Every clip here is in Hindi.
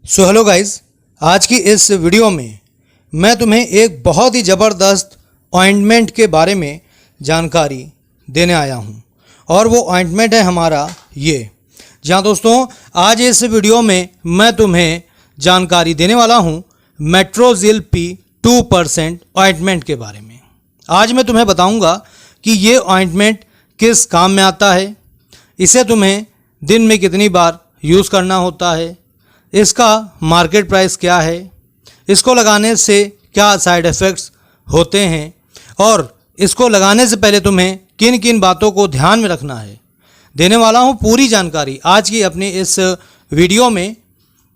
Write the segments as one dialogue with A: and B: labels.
A: हेलो गाइस, आज की इस वीडियो में मैं तुम्हें एक बहुत ही ज़बरदस्त ऑइंटमेंट के बारे में जानकारी देने आया हूं और वो ऑइंटमेंट है हमारा ये। जहां दोस्तों आज इस वीडियो में मैं तुम्हें जानकारी देने वाला हूं मेट्रोजिल पी 2% ऑइंटमेंट के बारे में। आज मैं तुम्हें बताऊंगा कि ये ऑइंटमेंट किस काम में आता है, इसे तुम्हें दिन में कितनी बार यूज़ करना होता है, इसका मार्केट प्राइस क्या है, इसको लगाने से क्या साइड इफ़ेक्ट्स होते हैं और इसको लगाने से पहले तुम्हें किन किन बातों को ध्यान में रखना है, देने वाला हूँ पूरी जानकारी आज की अपनी इस वीडियो में।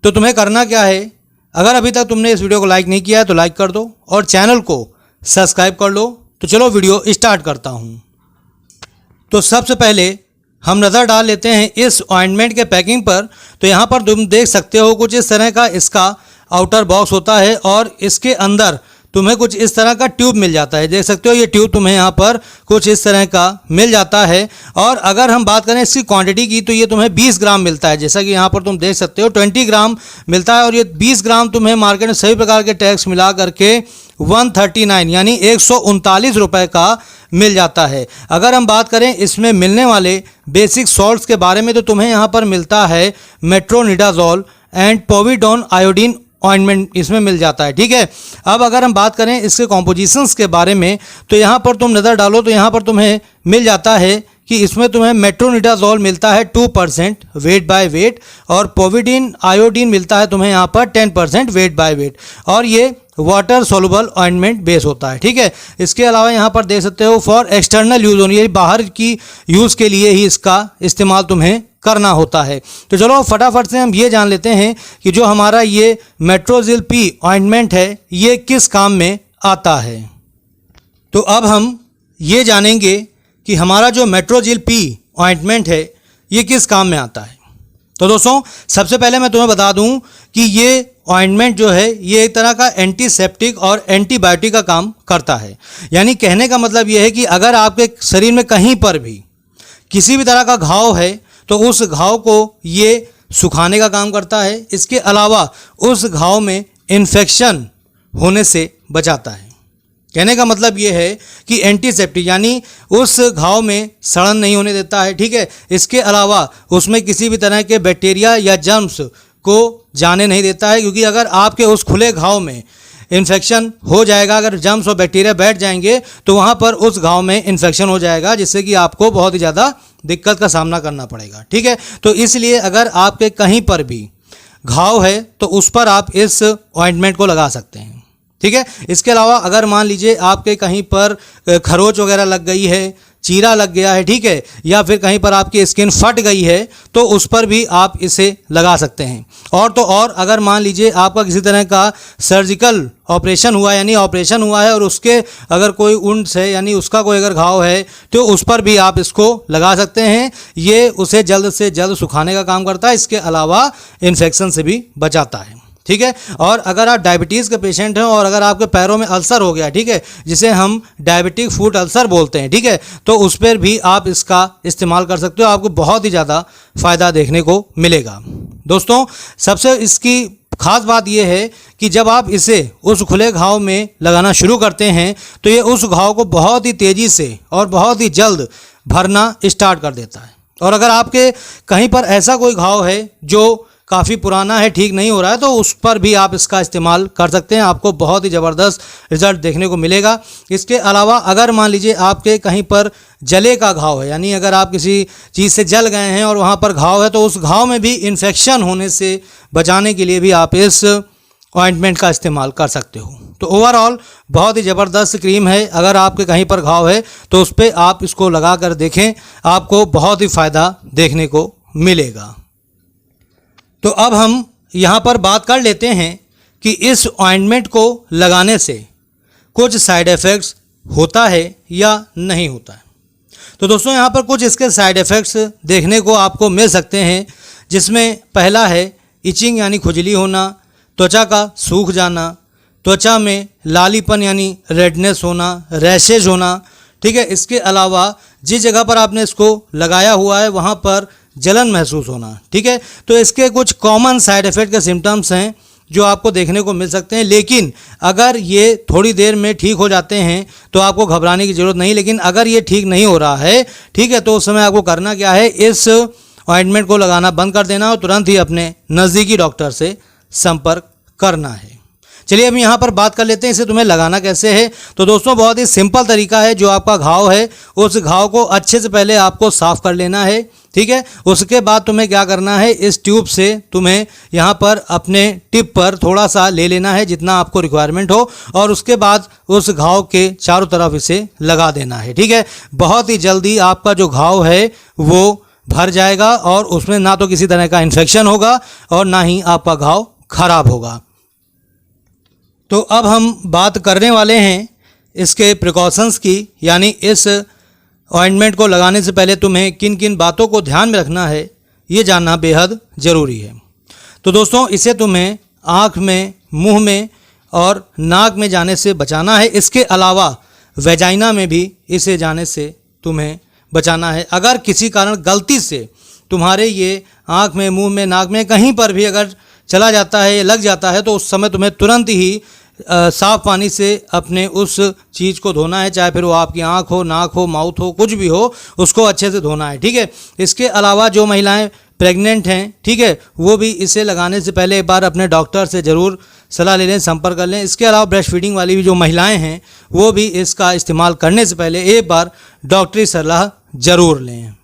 A: तो तुम्हें करना क्या है, अगर अभी तक तुमने इस वीडियो को लाइक नहीं किया है तो लाइक कर दो और चैनल को सब्सक्राइब कर लो। तो चलो वीडियो स्टार्ट करता हूँ। तो सबसे पहले हम नज़र डाल लेते हैं इस ऑइंटमेंट के पैकिंग पर। तो यहाँ पर तुम देख सकते हो कुछ इस तरह का इसका आउटर बॉक्स होता है और इसके अंदर तुम्हें कुछ इस तरह का ट्यूब मिल जाता है। देख सकते हो ये ट्यूब तुम्हें यहाँ पर कुछ इस तरह का मिल जाता है। और अगर हम बात करें इसकी क्वांटिटी की तो ये तुम्हें 20 ग्राम मिलता है, जैसा कि यहाँ पर तुम देख सकते हो 20 ग्राम मिलता है। और ये 20 ग्राम तुम्हें मार्केट में सभी प्रकार के टैक्स मिला करके 139 यानी 139 रुपये का मिल जाता है। अगर हम बात करें इसमें मिलने वाले बेसिक सॉल्ट्स के बारे में तो तुम्हें यहाँ पर मिलता है metronidazole and povidone iodine ointment इसमें मिल जाता है। ठीक है, अब अगर हम बात करें इसके कॉम्पोजिशंस के बारे में तो यहाँ पर तुम नज़र डालो तो यहाँ पर तुम्हें मिल जाता है कि इसमें तुम्हें मेट्रोनिडाजोल मिलता है 2% वेट बाय वेट और पोविडीन आयोडीन मिलता है तुम्हें यहाँ पर 10% वेट बाय वेट और ये वाटर सोलुबल ऑइंटमेंट बेस होता है। ठीक है, इसके अलावा यहाँ पर देख सकते हो फॉर एक्सटर्नल यूज़ होनी है, बाहर की यूज़ के लिए ही इसका इस्तेमाल तुम्हें करना होता है। तो चलो फटाफट से हम ये जान लेते हैं कि जो हमारा ये मेट्रोजिल पी ऑइंटमेंट है ये किस काम में आता है। तो अब हम ये जानेंगे कि हमारा जो मेट्रोजिल पी ऑइंटमेंट है ये किस काम में आता है। तो दोस्तों सबसे पहले मैं तुम्हें बता दूं कि ये ऑइंटमेंट जो है ये एक तरह का एंटीसेप्टिक और एंटीबायोटिक का काम करता है। यानी कहने का मतलब ये है कि अगर आपके शरीर में कहीं पर भी किसी भी तरह का घाव है तो उस घाव को ये सुखाने का काम करता है। इसके अलावा उस घाव में इन्फेक्शन होने से बचाता है। कहने का मतलब ये है कि एंटीसेप्टिक यानी उस घाव में सड़न नहीं होने देता है। ठीक है, इसके अलावा उसमें किसी भी तरह के बैक्टीरिया या जर्म्स को जाने नहीं देता है, क्योंकि अगर आपके उस खुले घाव में इन्फेक्शन हो जाएगा, अगर जर्म्स और बैक्टीरिया बैठ जाएंगे तो वहाँ पर उस घाव में इन्फेक्शन हो जाएगा, जिससे कि आपको बहुत ही ज़्यादा दिक्कत का सामना करना पड़ेगा। ठीक है, तो इसलिए अगर आपके कहीं पर भी घाव है तो उस पर आप इस ऑइंटमेंट को लगा सकते हैं। ठीक है, इसके अलावा अगर मान लीजिए आपके कहीं पर खरोच वगैरह लग गई है, चीरा लग गया है, ठीक है, या फिर कहीं पर आपकी स्किन फट गई है तो उस पर भी आप इसे लगा सकते हैं। और तो और अगर मान लीजिए आपका किसी तरह का सर्जिकल ऑपरेशन हुआ यानी ऑपरेशन हुआ है और उसके अगर कोई वुंड्स है यानी उसका कोई अगर घाव है तो उस पर भी आप इसको लगा सकते हैं। ये उसे जल्द से जल्द सुखाने का काम करता है, इसके अलावा इन्फेक्शन से भी बचाता है। ठीक है, और अगर आप डायबिटीज़ के पेशेंट हैं और अगर आपके पैरों में अल्सर हो गया, ठीक है, जिसे हम डायबिटिक फुट अल्सर बोलते हैं, ठीक है, तो उस पर भी आप इसका इस्तेमाल कर सकते हो, आपको बहुत ही ज़्यादा फ़ायदा देखने को मिलेगा। दोस्तों सबसे इसकी ख़ास बात यह है कि जब आप इसे उस खुले घाव में लगाना शुरू करते हैं तो ये उस घाव को बहुत ही तेज़ी से और बहुत ही जल्द भरना स्टार्ट कर देता है। और अगर आपके कहीं पर ऐसा कोई घाव है जो काफ़ी पुराना है, ठीक नहीं हो रहा है, तो उस पर भी आप इसका इस्तेमाल कर सकते हैं, आपको बहुत ही ज़बरदस्त रिज़ल्ट देखने को मिलेगा। इसके अलावा अगर मान लीजिए आपके कहीं पर जले का घाव है यानी अगर आप किसी चीज़ से जल गए हैं और वहाँ पर घाव है तो उस घाव में भी इन्फेक्शन होने से बचाने के लिए भी आप इस ऑइंटमेंट का इस्तेमाल कर सकते हो। तो ओवरऑल बहुत ही ज़बरदस्त क्रीम है। अगर आपके कहीं पर घाव है तो उस पर आप इसको लगा कर देखें, आपको बहुत ही फ़ायदा देखने को मिलेगा। तो अब हम यहाँ पर बात कर लेते हैं कि इस ऑइंटमेंट को लगाने से कुछ साइड इफ़ेक्ट्स होता है या नहीं होता है। तो दोस्तों यहाँ पर कुछ इसके साइड इफ़ेक्ट्स देखने को आपको मिल सकते हैं, जिसमें पहला है इचिंग यानी खुजली होना, त्वचा का सूख जाना, त्वचा में लालीपन यानी रेडनेस होना, रैशेज होना। ठीक है, इसके अलावा जिस जगह पर आपने इसको लगाया हुआ है वहाँ पर जलन महसूस होना। ठीक है, तो इसके कुछ कॉमन साइड इफ़ेक्ट के सिम्टम्स हैं जो आपको देखने को मिल सकते हैं, लेकिन अगर ये थोड़ी देर में ठीक हो जाते हैं तो आपको घबराने की ज़रूरत नहीं। लेकिन अगर ये ठीक नहीं हो रहा है, ठीक है, तो उस समय आपको करना क्या है, इस ऑइंटमेंट को लगाना बंद कर देना और तुरंत ही अपने नज़दीकी डॉक्टर से संपर्क करना है। चलिए अब यहाँ पर बात कर लेते हैं इसे तुम्हें लगाना कैसे है। तो दोस्तों बहुत ही सिंपल तरीका है, जो आपका घाव है उस घाव को अच्छे से पहले आपको साफ़ कर लेना है। ठीक है, उसके बाद तुम्हें क्या करना है, इस ट्यूब से तुम्हें यहाँ पर अपने टिप पर थोड़ा सा ले लेना है जितना आपको रिक्वायरमेंट हो, और उसके बाद उस घाव के चारों तरफ इसे लगा देना है। ठीक है, बहुत ही जल्दी आपका जो घाव है वो भर जाएगा और उसमें ना तो किसी तरह का इन्फेक्शन होगा और ना ही आपका घाव खराब होगा। तो अब हम बात करने वाले हैं इसके प्रिकॉशंस की, यानी इस ऑइंटमेंट को लगाने से पहले तुम्हें किन किन बातों को ध्यान में रखना है, ये जानना बेहद ज़रूरी है। तो दोस्तों इसे तुम्हें आँख में, मुंह में और नाक में जाने से बचाना है। इसके अलावा वेजाइना में भी इसे जाने से तुम्हें बचाना है। अगर किसी कारण गलती से तुम्हारे ये आँख में, मुंह में, नाक में कहीं पर भी अगर चला जाता है, लग जाता है, तो उस समय तुम्हें तुरंत ही साफ़ पानी से अपने उस चीज़ को धोना है, चाहे फिर वो आपकी आँख हो, नाक हो, माउथ हो, कुछ भी हो, उसको अच्छे से धोना है। ठीक है, इसके अलावा जो महिलाएं प्रेग्नेंट हैं, ठीक है, वो भी इसे लगाने से पहले एक बार अपने डॉक्टर से ज़रूर सलाह ले लें, संपर्क कर लें। इसके अलावा ब्रेस्ट फीडिंग वाली भी जो महिलाएं हैं वो भी इसका इस्तेमाल करने से पहले एक बार डॉक्टरी सलाह ज़रूर लें।